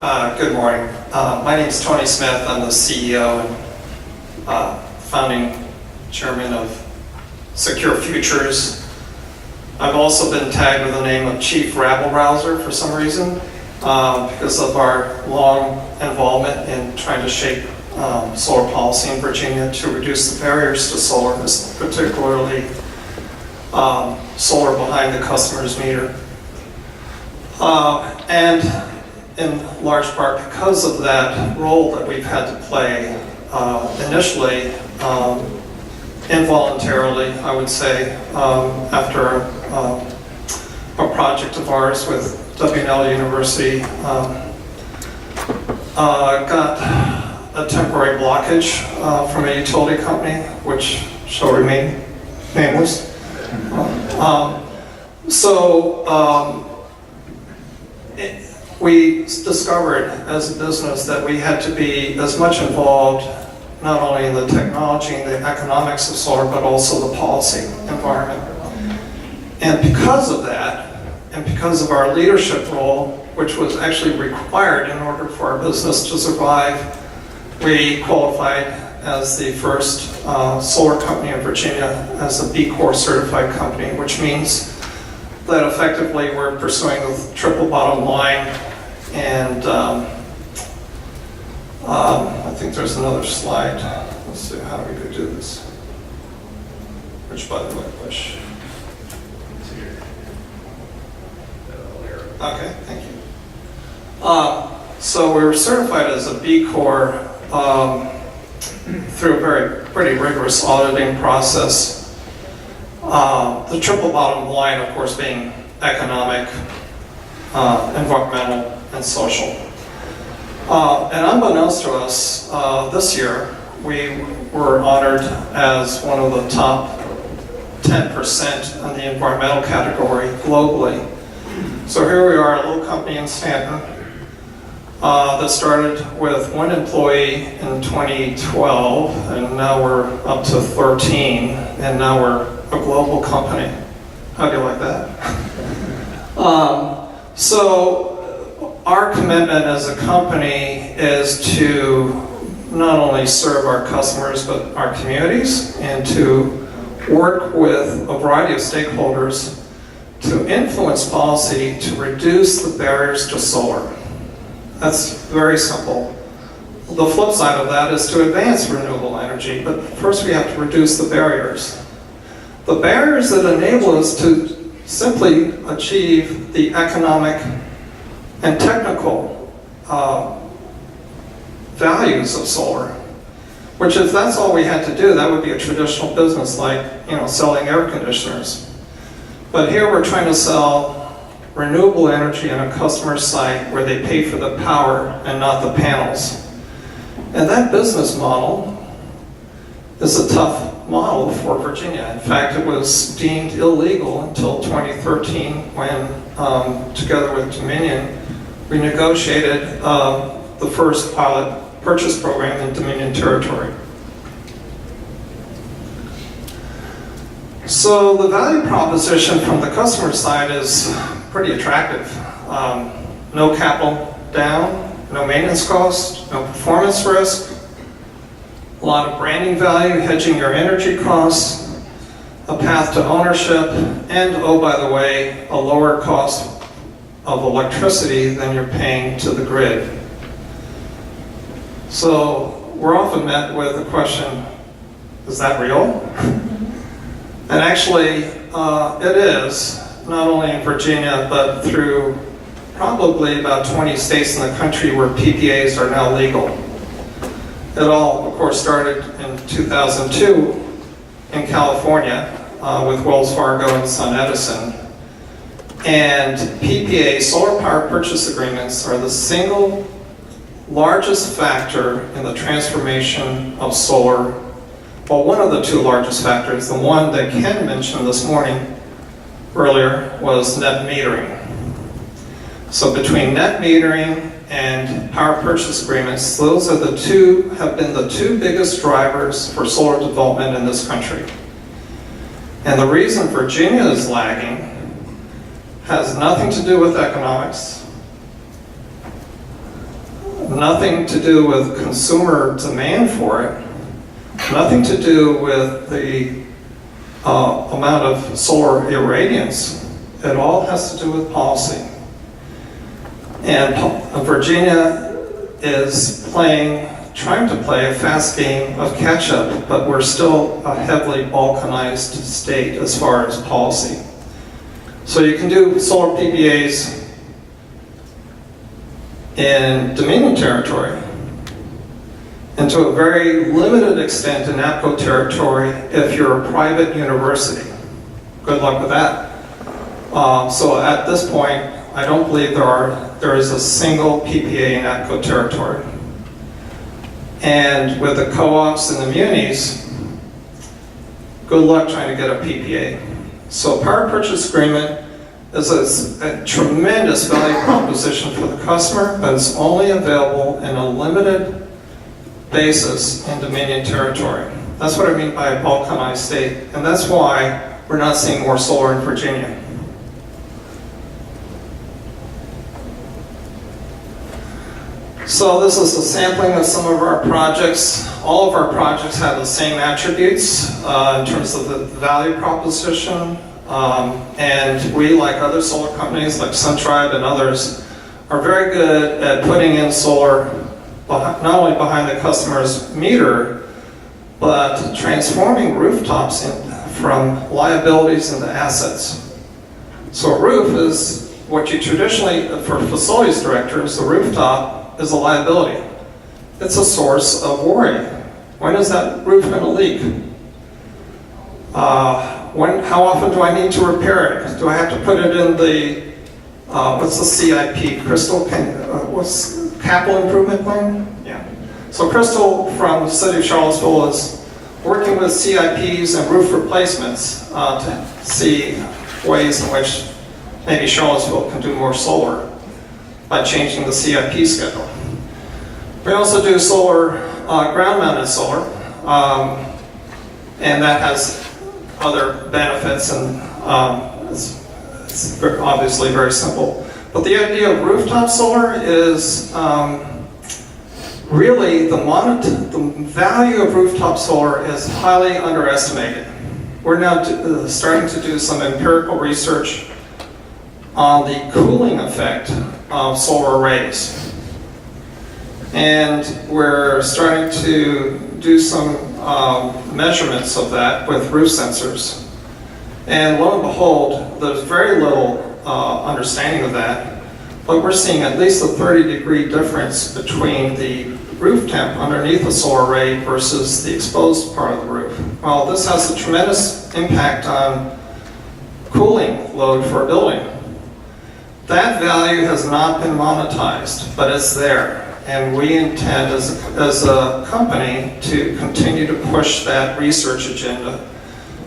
Good morning. My name is Tony Smith. I'm the CEO and founding chairman of Secure Futures. I've also been tagged with the name of Chief Rabble-Rouser for some reason because of our long involvement in trying to shape solar policy in Virginia to reduce the barriers to solar, particularly solar behind the customer's meter. And in large part because of that role that we've had to play initially, involuntarily, I would say, after a project of ours with W&L University got a temporary blockage from a utility company, which shall remain nameless. We discovered as a business that we had to be as much involved not only in the technology and the economics of solar, but also the policy environment. And because of that, and because of our leadership role, which was actually required in order for our business to survive, we qualified as the first solar company in Virginia as a B Corp certified company, which means that effectively we're pursuing the triple bottom line. And I think there's another slide. Let's see, how do we do this? Which button do I push? Okay, thank you. So we were certified as a B Corp through a pretty rigorous auditing process. The triple bottom line, of course, being economic, environmental, and social. And unbeknownst to us, this year, we were honored as one of the top 10% in the environmental category globally. So here we are, a little company in Stanton that started with 1 employee in 2012, and now we're up to 13, and now we're a global company. How do you like that? So our commitment as a company is to not only serve our customers, but our communities, and to work with a variety of stakeholders to influence policy to reduce the barriers to solar. That's very simple. The flip side of that is to advance renewable energy, but first we have to reduce the barriers. The barriers that enable us to simply achieve the economic and technical values of solar, which if that's all we had to do, that would be a traditional business like, selling air conditioners. But here we're trying to sell renewable energy on a customer site where they pay for the power and not the panels. And that business model is a tough model for Virginia. In fact, it was deemed illegal until 2013 when, together with Dominion, we negotiated the first pilot purchase program in Dominion territory. So the value proposition from the customer side is pretty attractive. No capital down, no maintenance cost, no performance risk, a lot of branding value, hedging your energy costs, a path to ownership, and, oh, by the way, a lower cost of electricity than you're paying to the grid. So we're often met with the question, is that real? And actually, it is, not only in Virginia, but through probably about 20 states in the country where PPAs are now legal. It all, of course, started in 2002 in California with Wells Fargo and SunEdison. And PPA, solar power purchase agreements, are the single largest factor in the transformation of solar. Well, one of the two largest factors, the one that Ken mentioned this morning earlier, was net metering. So between net metering and power purchase agreements, those are have been the two biggest drivers for solar development in this country. And the reason Virginia is lagging has nothing to do with economics, nothing to do with consumer demand for it, nothing to do with the amount of solar irradiance. It all has to do with policy. And Virginia is trying to play a fast game of catch-up, but we're still a heavily balkanized state as far as policy. So you can do solar PPAs in Dominion territory, and to a very limited extent in APCO territory if you're a private university. Good luck with that. So at this point, I don't believe there is a single PPA in APCO territory. And with the co-ops and the munis, good luck trying to get a PPA. So power purchase agreement is a tremendous value proposition for the customer, but it's only available in a limited basis in Dominion territory. That's what I mean by a balkanized state, and that's why we're not seeing more solar in Virginia. So this is a sampling of some of our projects. All of our projects have the same attributes in terms of the value proposition. And we, like other solar companies like SunTribe and others, are very good at putting in solar not only behind the customer's meter, but transforming rooftops from liabilities into assets. So a roof is what you traditionally, for facilities directors, the rooftop is a liability. It's a source of worry. When is that roof going to leak? How often do I need to repair it? Do I have to put it in the, what's the CIP? What's capital improvement plan? Yeah. So Crystal from the city of Charlottesville is working with CIPs and roof replacements to see ways in which maybe Charlottesville can do more solar by changing the CIP schedule. We also do solar, ground-mounted solar, and that has other benefits, and it's obviously very simple. But the idea of rooftop solar is really the value of rooftop solar is highly underestimated. We're now starting to do some empirical research on the cooling effect of solar arrays. And we're starting to do some measurements of that with roof sensors. And lo and behold, there's very little understanding of that, but we're seeing at least a 30-degree difference between the roof temp underneath the solar array versus the exposed part of the roof. Well, this has a tremendous impact on cooling load for a building. That value has not been monetized, but it's there. And we intend as a company to continue to push that research agenda,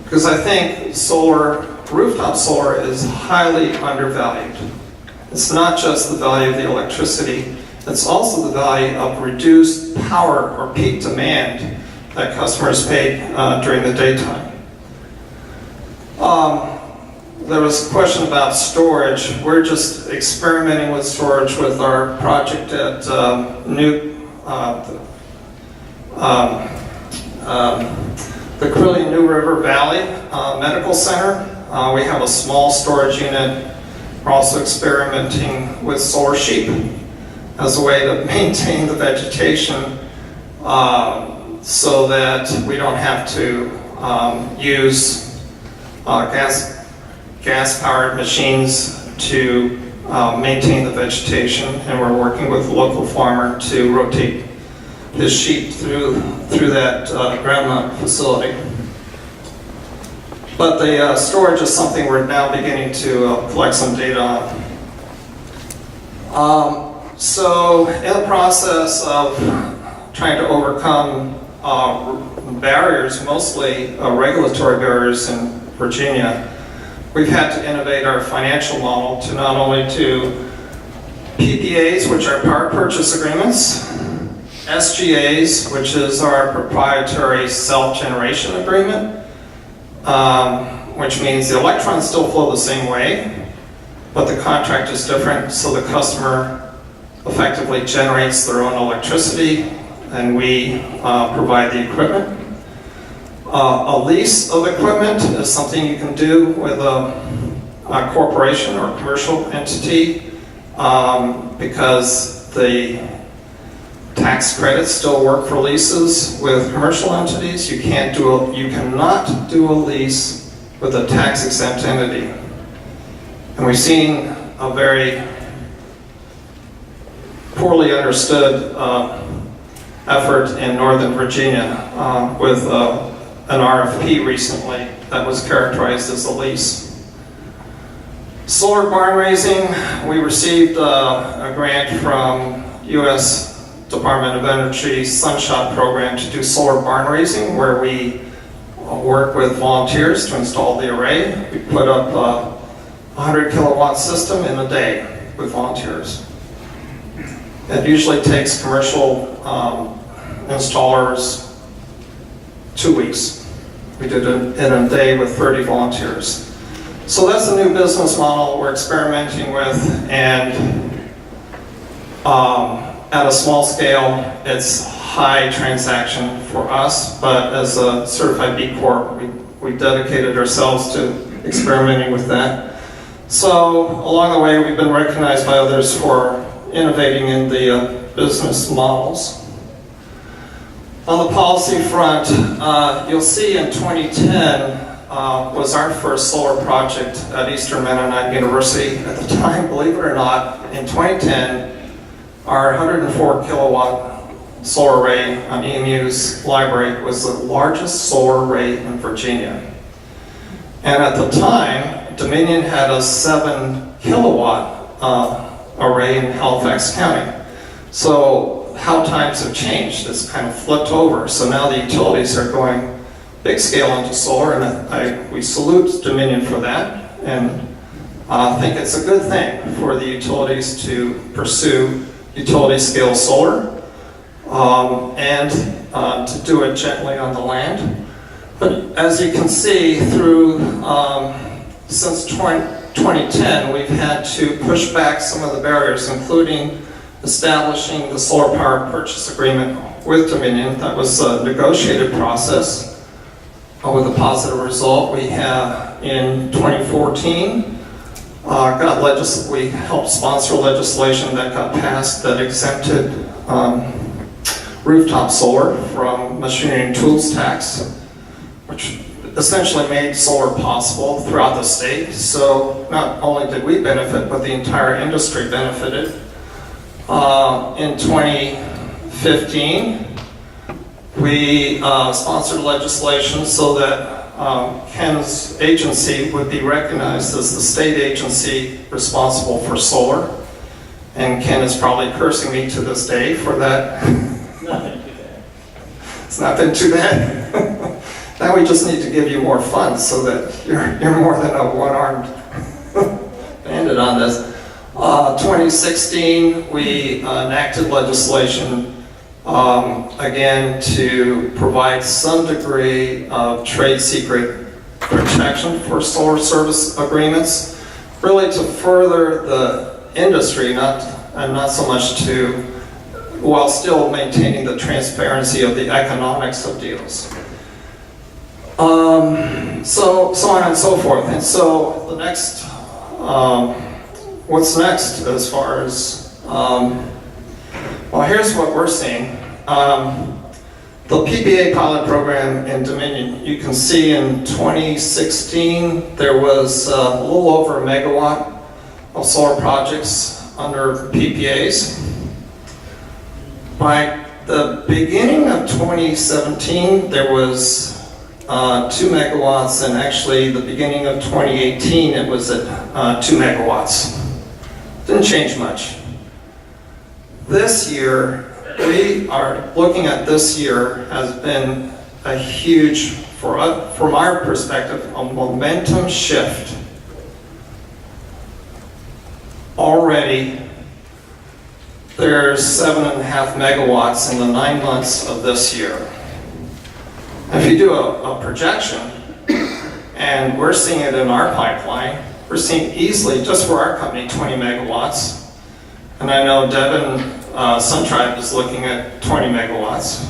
because I think rooftop solar is highly undervalued. It's not just the value of the electricity, it's also the value of reduced power or peak demand that customers pay during the daytime. There was a question about storage. We're just experimenting with storage with our project at the Crillion New River Valley Medical Center. We have a small storage unit. We're also experimenting with solar sheep as a way to maintain the vegetation so that we don't have to use gas-powered machines to maintain the vegetation, and we're working with a local farmer to rotate his sheep through that ground mount facility. But the storage is something we're now beginning to collect some data on. So in the process of trying to overcome barriers, mostly regulatory barriers in Virginia, we've had to innovate our financial model to not only do PPAs, which are power purchase agreements, SGAs, which is our proprietary self-generation agreement, which means the electrons still flow the same way, but the contract is different, so the customer effectively generates their own electricity, and we provide the equipment. A lease of equipment is something you can do with a corporation or commercial entity because the tax credits still work for leases with commercial entities. You cannot do a lease with a tax exempt entity. And we've seen a very poorly understood effort in Northern Virginia with an RFP recently that was characterized as a lease. Solar barn raising, we received a grant from U.S. Department of Energy Sunshot program to do solar barn raising, where we work with volunteers to install the array. We put up a 100 kilowatt system in a day with volunteers. It usually takes commercial installers 2 weeks. We did it in a day with 30 volunteers. So that's a new business model we're experimenting with, and at a small scale, it's high transaction for us, but as a certified B Corp, we dedicated ourselves to experimenting with that. So along the way, we've been recognized by others for innovating in the business models. On the policy front, you'll see in 2010 was our first solar project at Eastern Mennonite University. At the time, believe it or not, in 2010, our 104 kilowatt solar array on EMU's library was the largest solar array in Virginia. And at the time, Dominion had a 7 kilowatt array in Halifax County. So how times have changed, it's kind of flipped over. So now the utilities are going big scale into solar, and we salute Dominion for that, and I think it's a good thing for the utilities to pursue utility scale solar and to do it gently on the land. But as you can see, since 2010, we've had to push back some of the barriers, including establishing the solar power purchase agreement with Dominion. That was a negotiated process with a positive result. We have in 2014 we helped sponsor legislation that got passed that exempted rooftop solar from machinery and tools tax, which essentially made solar possible throughout the state. So not only did we benefit, but the entire industry benefited. In 2015, we sponsored legislation so that Ken's agency would be recognized as the state agency responsible for solar. And Ken is probably cursing me to this day for that. It's not been too bad. Now we just need to give you more funds so that you're more than a one-armed bandit on this. 2016, we enacted legislation again to provide some degree of trade secret protection for solar service agreements, really to further the industry, not so much while still maintaining the transparency of the economics of deals. So on and so forth. And so the next, what's next as far as, well, here's what we're seeing. The PPA pilot program in Dominion, you can see in 2016, there was a little over a megawatt of solar projects under PPAs. By the beginning of 2017, there was 2 megawatts, and actually the beginning of 2018, it was at 2 megawatts. Didn't change much. This year, we are looking at this year has been a huge, from our perspective, a momentum shift. Already, there's 7.5 megawatts in the 9 months of this year. If you do a projection, and we're seeing it in our pipeline, we're seeing easily, just for our company, 20 megawatts. And I know Devon Sun Tribe is looking at 20 megawatts.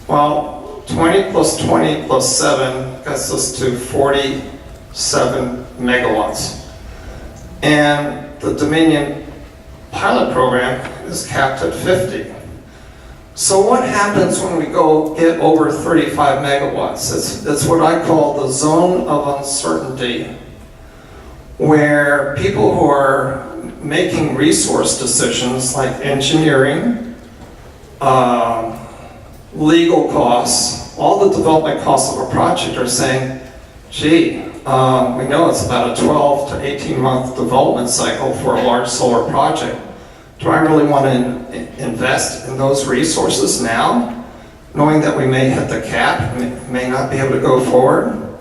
Well, 20 plus 20 plus 7 gets us to 47 megawatts. And the Dominion pilot program is capped at 50. So what happens when we go get over 35 megawatts? It's what I call the zone of uncertainty, where people who are making resource decisions like engineering, legal costs, all the development costs of a project are saying, gee, we know it's about a 12 to 18 month development cycle for a large solar project. Do I really want to invest in those resources now, knowing that we may hit the cap, may not be able to go forward?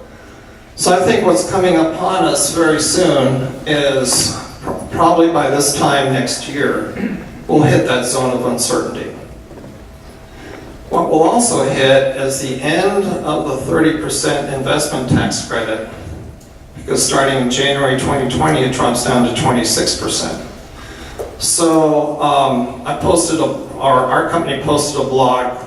So I think what's coming upon us very soon is probably by this time next year, we'll hit that zone of uncertainty. What we'll also hit is the end of the 30% investment tax credit, because starting in January 2020, it drops down to 26%. So I posted, our company posted a blog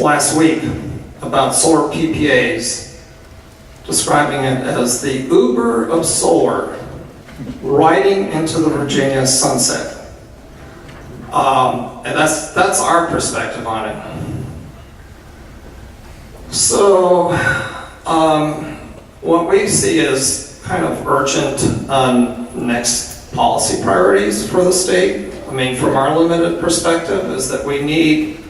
last week about solar PPAs, describing it as the Uber of solar, riding into the Virginia sunset. And that's our perspective on it. So what we see is kind of urgent next policy priorities for the state. I mean, from our limited perspective, is that we need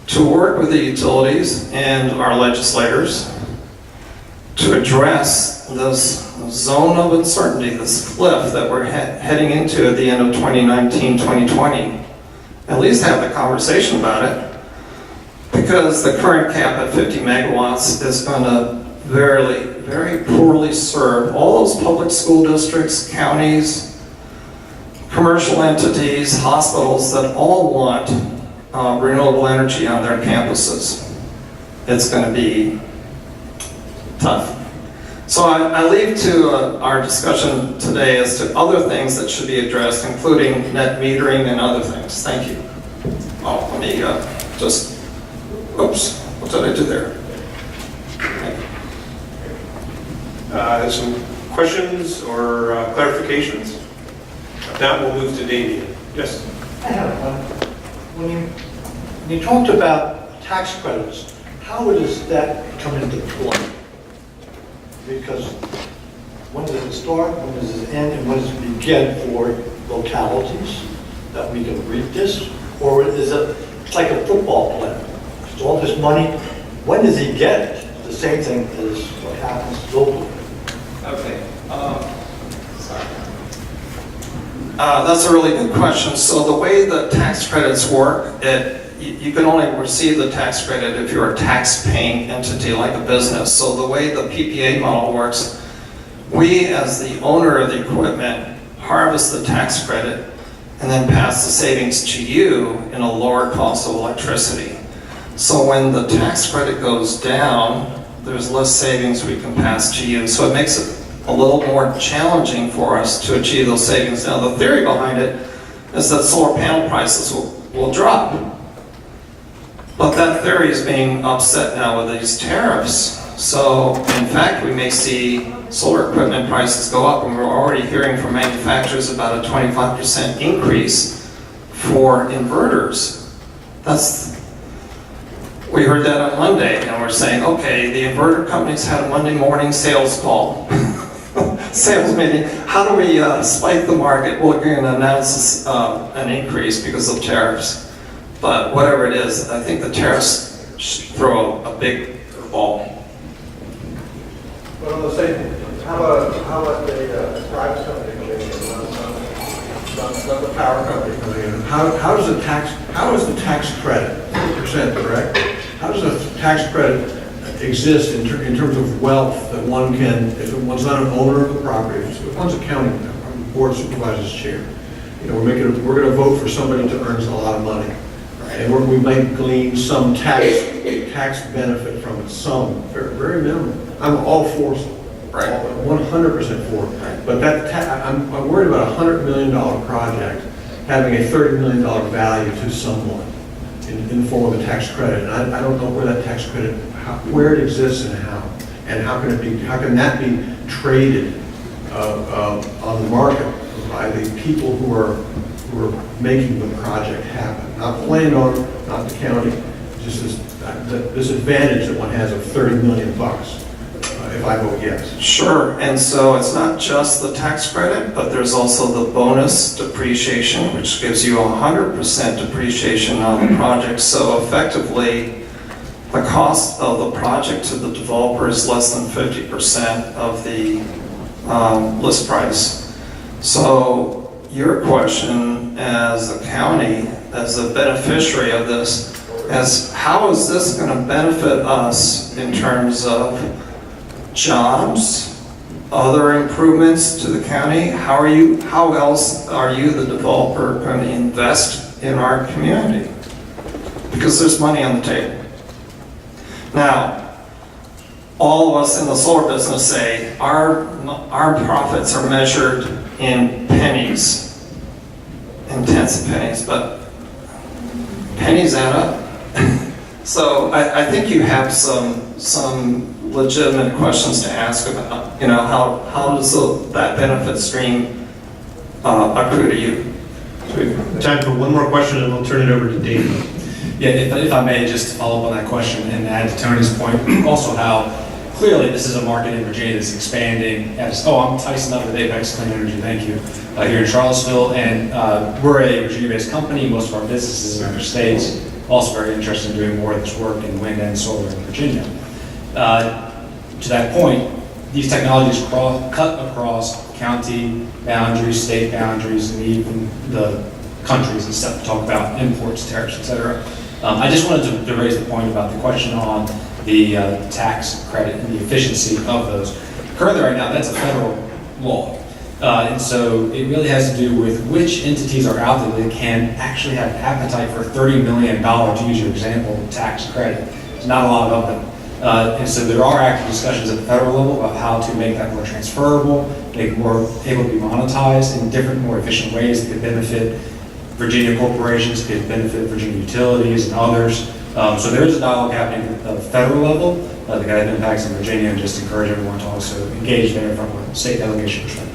to work with the utilities and our legislators to address this zone of uncertainty, this cliff that we're heading into at the end of 2019, 2020. At least have the conversation about it, because the current cap at 50 megawatts is going to very poorly serve all those public school districts, counties, commercial entities, hospitals that all want renewable energy on their campuses. It's going to be tough. So I leave to our discussion today as to other things that should be addressed, including net metering and other things. Thank you. Oh, let me just, oops, what did I do there? There's some questions or clarifications? If not, we'll move to Damien. Yes? I have one. When you talked about tax credits, how does that come into play? Because when does it start, when does it end, and when does it begin for localities that we can read this? Or is it like a football player? It's all this money, when does he get it? The same thing as what happens locally. Okay. Sorry. That's a really good question. So the way the tax credits work, you can only receive the tax credit if you're a tax-paying entity like a business. So the way the PPA model works, we as the owner of the equipment harvest the tax credit and then pass the savings to you in a lower cost of electricity. So when the tax credit goes down, there's less savings we can pass to you. So it makes it a little more challenging for us to achieve those savings. Now the theory behind it is that solar panel prices will drop. But that theory is being upset now with these tariffs. So in fact, we may see solar equipment prices go up, and we're already hearing from manufacturers about a 25% increase for inverters. We heard that on Monday, and we're saying, okay, the inverter companies had a Monday morning sales call, sales meeting. How do we spike the market? Well, we're going to announce an increase because of tariffs. But whatever it is, I think the tariffs throw a big ball. But on the same, how about the private company coming in, not the power company coming in? How does the tax credit, 50%, correct? How does a tax credit exist in terms of wealth that one can, if one's not an owner of the property, if one's a county board of supervisors chair, we're going to vote for somebody to earn a lot of money, and we might glean some tax benefit from it, some very, very minimal. I'm all for Right. 100% for it. But I'm worried about a $100 million project having a $30 million value to someone in the form of a tax credit. And I don't know where that tax credit, where it exists and how can that be traded on the market by the people who are making the project happen. Not the landowner, not the county, just this advantage that one has of $30 million bucks, if I vote yes. Sure, and so it's not just the tax credit, but there's also the bonus depreciation, which gives you 100% depreciation on the project. So effectively, the cost of the project to the developer is less than 50% of the list price. So your question as a county, as a beneficiary of this, is how is this going to benefit us in terms of jobs, other improvements to the county? How else are you, the developer, going to invest in our community? Because there's money on the table. Now, all of us in the solar business say our profits are measured in pennies, in tenths of pennies, but pennies add up. So I think you have some legitimate questions to ask about, how does that benefit stream accrue to you? So we have time for one more question, and we'll turn it over to Dave. Yeah, if I may just follow up on that question and add to Tony's point, also how clearly this is a market in Virginia that's expanding. I'm Tyson up with Apex Clean Energy, thank you, here in Charlottesville. And we're a Virginia-based company. Most of our business is in other states. Also very interested in doing more of this work in wind and solar in Virginia. To that point, these technologies cut across county boundaries, state boundaries, and even the countries and stuff to talk about imports, tariffs, et cetera. I just wanted to raise the point about the question on the tax credit and the efficiency of those. Currently right now, that's a federal law. And so it really has to do with which entities are out there that can actually have appetite for $30 million, to use your example, tax credit. There's not a lot of them. And so there are active discussions at the federal level about how to make that more transferable, make it more able to be monetized in different, more efficient ways that could benefit Virginia corporations, could benefit Virginia utilities and others. So there is a dialogue happening at the federal level that has impacts in Virginia, and just encourage everyone to also engage there from a state delegation perspective.